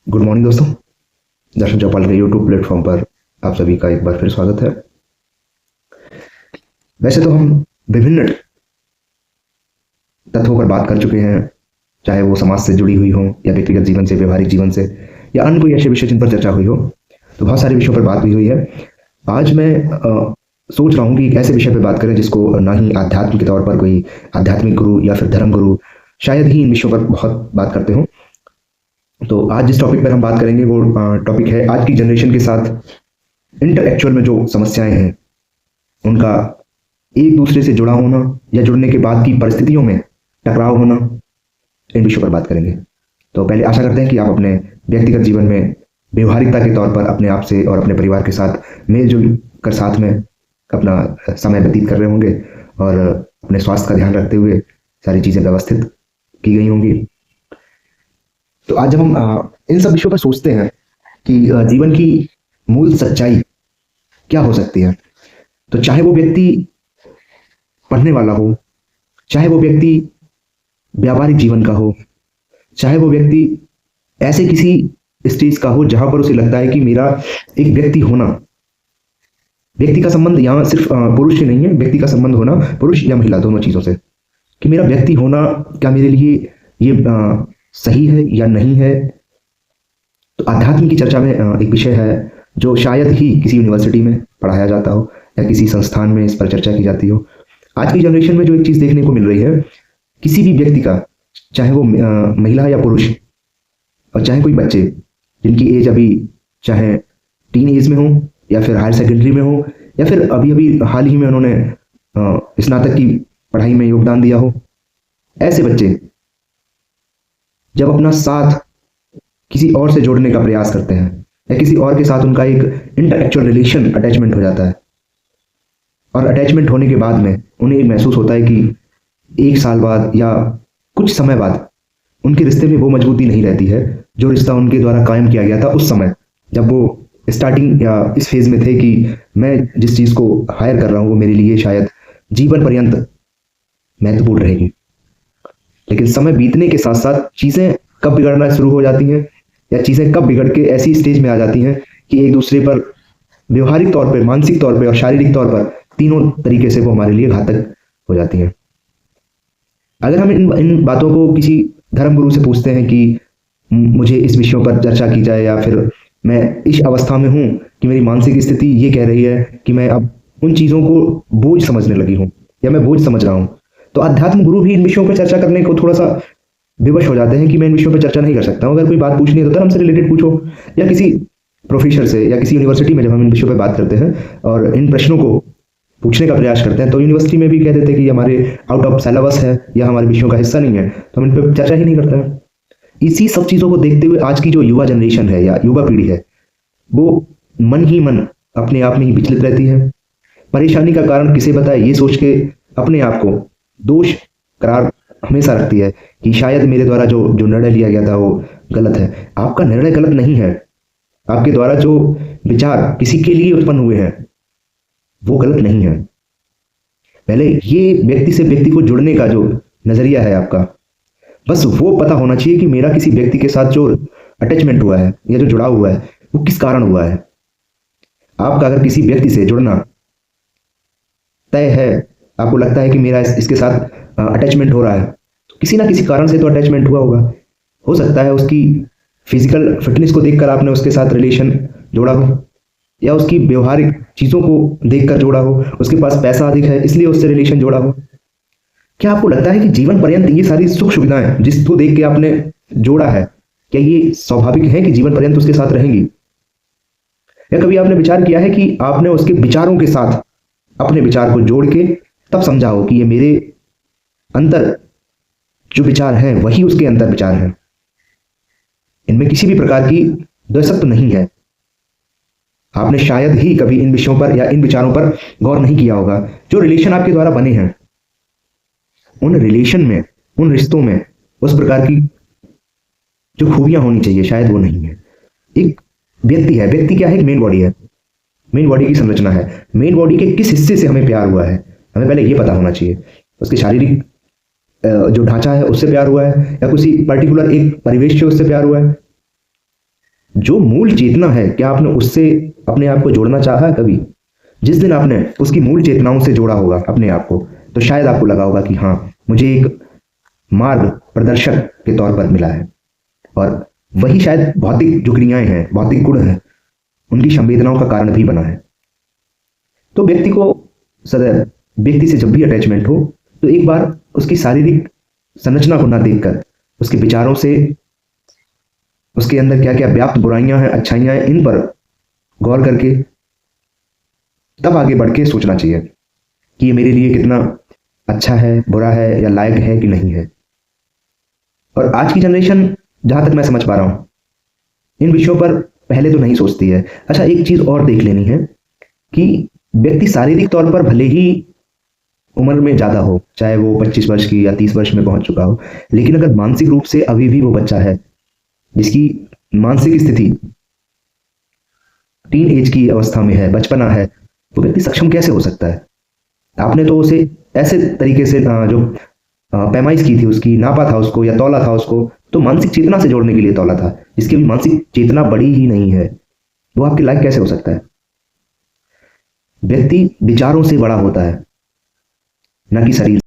Good morning दोस्तों। दर्शन चौपाल के YouTube platform पर आप सभी का एक बार फिर स्वागत है। वैसे तो हम विभिन्न तत्वों पर बात कर चुके हैं, चाहे वो समाज से जुड़ी हुई हो या व्यक्तिगत जीवन से, व्यवहारिक जीवन से, या अन्य कोई ऐसे विषय जिन पर चर्चा हुई हो। तो बहुत सारे विषयों पर बात भी हुई है। आज मैं सोच रहा हूँ कि एक ऐसे विषय पर बात करें जिसको ना ही आध्यात्म के तौर पर कोई आध्यात्मिक गुरु या फिर धर्म गुरु शायद ही इन विषयों पर बहुत बात करते हो। तो आज जिस टॉपिक पर हम बात करेंगे वो टॉपिक है आज की जनरेशन के साथ इंटरएक्चुअल में जो समस्याएं हैं उनका एक दूसरे से जुड़ा होना या जुड़ने के बाद की परिस्थितियों में टकराव होना, इन विषयों पर बात करेंगे। तो पहले आशा करते हैं कि आप अपने व्यक्तिगत जीवन में व्यवहारिकता के तौर पर अपने आप से और अपने परिवार के साथ मेलजुल कर साथ में अपना समय व्यतीत कर रहे होंगे और अपने स्वास्थ्य का ध्यान रखते हुए सारी चीज़ें व्यवस्थित की गई होंगी। तो आज जब हम इन सब विषयों पर सोचते हैं कि जीवन की मूल सच्चाई क्या हो सकती है, तो चाहे वो व्यक्ति पढ़ने वाला हो, चाहे वो व्यक्ति व्यावहारिक जीवन का हो, चाहे वो व्यक्ति ऐसे किसी स्टेज का हो जहां पर उसे लगता है कि मेरा एक व्यक्ति होना, व्यक्ति का संबंध यहाँ सिर्फ पुरुष ही नहीं है, व्यक्ति का संबंध होना पुरुष या महिला दोनों चीजों से, कि मेरा व्यक्ति होना क्या मेरे लिए ये सही है या नहीं है। तो आध्यात्म की चर्चा में एक विषय है जो शायद ही किसी यूनिवर्सिटी में पढ़ाया जाता हो या किसी संस्थान में इस पर चर्चा की जाती हो। आज की जनरेशन में जो एक चीज देखने को मिल रही है, किसी भी व्यक्ति का, चाहे वो महिला या पुरुष और चाहे कोई बच्चे जिनकी एज अभी चाहे टीन एज में हो या फिर हायर सेकेंडरी में हो या फिर अभी अभी हाल ही में उन्होंने स्नातक की पढ़ाई में योगदान दिया हो, ऐसे बच्चे जब अपना साथ किसी और से जोड़ने का प्रयास करते हैं या किसी और के साथ उनका एक इंटरएक्चुअल रिलेशन अटैचमेंट हो जाता है और अटैचमेंट होने के बाद में उन्हें एक महसूस होता है कि एक साल बाद या कुछ समय बाद उनके रिश्ते में वो मजबूती नहीं रहती है जो रिश्ता उनके द्वारा कायम किया गया था उस समय जब वो स्टार्टिंग या इस फेज में थे कि मैं जिस चीज को हायर कर रहा हूं वो मेरे लिए शायद जीवन पर्यंत महत्वपूर्ण रहेगी। लेकिन समय बीतने के साथ साथ चीजें कब बिगड़ना शुरू हो जाती हैं या चीजें कब बिगड़ के ऐसी स्टेज में आ जाती हैं कि एक दूसरे पर व्यवहारिक तौर पर, मानसिक तौर पर और शारीरिक तौर पर तीनों तरीके से वो हमारे लिए घातक हो जाती हैं। अगर हम इन बातों को किसी धर्म गुरु से पूछते हैं कि मुझे इस विषयों पर चर्चा की जाए या फिर मैं इस अवस्था में हूं कि मेरी मानसिक स्थिति ये कह रही है कि मैं अब उन चीजों को बोझ समझने लगी हूं या मैं बोझ समझ रहा हूं, तो आध्यात्म गुरु भी इन विषयों पर चर्चा करने को थोड़ा सा विवश हो जाते हैं कि मैं इन विषयों पर चर्चा नहीं कर सकता हूं। अगर कोई बात पूछनी है तो धर्म से रिलेटेड पूछो या किसी प्रोफेसर से या किसी यूनिवर्सिटी में जब हम इन विषयों पर बात करते हैं और इन प्रश्नों को पूछने का प्रयास करते हैं तो यूनिवर्सिटी में भी कह देते हैं कि हमारे आउट ऑफ सिलेबस है या हमारे विषयों का हिस्सा नहीं है, तो हम इन पर चर्चा ही नहीं करते हैं। इसी सब चीजों को देखते हुए आज की जो युवा जनरेशन है या युवा पीढ़ी है वो मन ही मन अपने आप में ही विचलित रहती है। परेशानी का कारण किसे बताए ये सोच के अपने आप को दोष करार हमेशा रखती है कि शायद मेरे द्वारा जो निर्णय लिया गया था वो गलत है। आपका निर्णय गलत नहीं है, आपके द्वारा जो विचार किसी के लिए उत्पन्न हुए हैं वो गलत नहीं है। पहले ये व्यक्ति से व्यक्ति को जुड़ने का जो नजरिया है आपका, बस वो पता होना चाहिए कि मेरा किसी व्यक्ति के साथ जो अटैचमेंट हुआ है या जो जुड़ा हुआ है वो किस कारण हुआ है। आपका अगर किसी व्यक्ति से जुड़ना तय है, आपको लगता है कि मेरा इसके साथ अटैचमेंट हो रहा है, तो किसी ना किसी कारण से तो अटैचमेंट हुआ होगा। हो सकता है उसकी फिजिकल फिटनेस को देखकर आपने उसके साथ रिलेशन जोड़ा हो या उसकी व्यवहारिक चीजों को देखकर जोड़ा हो, उसके पास पैसा अधिक है इसलिए उससे रिलेशन जोड़ा हो। क्या आपको लगता है कि जीवन पर्यंत ये सारी सुख सुविधाएं जिसको देख के आपने जोड़ा है, क्या ये स्वाभाविक है कि जीवन पर्यंत उसके साथ रहेंगी? या कभी आपने विचार किया है कि आपने उसके विचारों के साथ अपने विचार को जोड़ के तब समझा हो कि ये मेरे अंतर जो विचार हैं वही उसके अंतर विचार हैं, इनमें किसी भी प्रकार की द्वैसत्व नहीं है। आपने शायद ही कभी इन विषयों पर या इन विचारों पर गौर नहीं किया होगा। जो रिलेशन आपके द्वारा बने हैं उन रिलेशन में, उन रिश्तों में उस प्रकार की जो खूबियां होनी चाहिए शायद वो नहीं है। एक व्यक्ति है, व्यक्ति क्या है? एक मेन बॉडी है, मेन बॉडी की संरचना है। मेन बॉडी के किस हिस्से से हमें प्यार हुआ है हमें पहले ये पता होना चाहिए। उसके शारीरिक जो ढांचा है उससे प्यार हुआ है या किसी पर्टिकुलर एक परिवेश से उससे प्यार हुआ है, जो मूल चेतना है, क्या आपने उससे अपने आप को जोड़ना चाहा कभी? जिस दिन आपने उसकी मूल चेतनाओं से जोड़ा होगा अपने आप को, तो शायद आपको लगा होगा कि हाँ, मुझे एक मार्ग प्रदर्शक के तौर पर मिला है। और वही शायद भौतिक जो क्रियाएं हैं, भौतिक गुण हैं, उनकी संवेदनाओं का कारण भी बना है। तो व्यक्ति को सदैव, व्यक्ति से जब भी अटैचमेंट हो, तो एक बार उसकी शारीरिक संरचना को ना देखकर उसके विचारों से, उसके अंदर क्या क्या व्याप्त बुराइयां हैं, अच्छाइयां हैं, इन पर गौर करके तब आगे बढ़ के सोचना चाहिए कि ये मेरे लिए कितना अच्छा है, बुरा है, या लायक है कि नहीं है। और आज की जनरेशन, जहां तक मैं समझ पा रहा हूं, इन विषयों पर पहले तो नहीं सोचती है। अच्छा, एक चीज और देख लेनी है कि व्यक्ति शारीरिक तौर पर भले ही उम्र में ज्यादा हो, चाहे वो 25 वर्ष की या 30 वर्ष में पहुंच चुका हो, लेकिन अगर मानसिक रूप से अभी भी वो बच्चा है, जिसकी मानसिक स्थिति टीन एज की अवस्था में है, बचपना है, तो व्यक्ति सक्षम कैसे हो सकता है? आपने तो उसे ऐसे तरीके से जो पैमाइश की थी उसकी, नापा था उसको या तौला था उसको, तो मानसिक चेतना से जोड़ने के लिए तौला था। जिसकी अभी मानसिक चेतना बड़ी ही नहीं है, वो आपके लायक कैसे हो सकता है? व्यक्ति विचारों से बड़ा होता है, ना कि शरीर।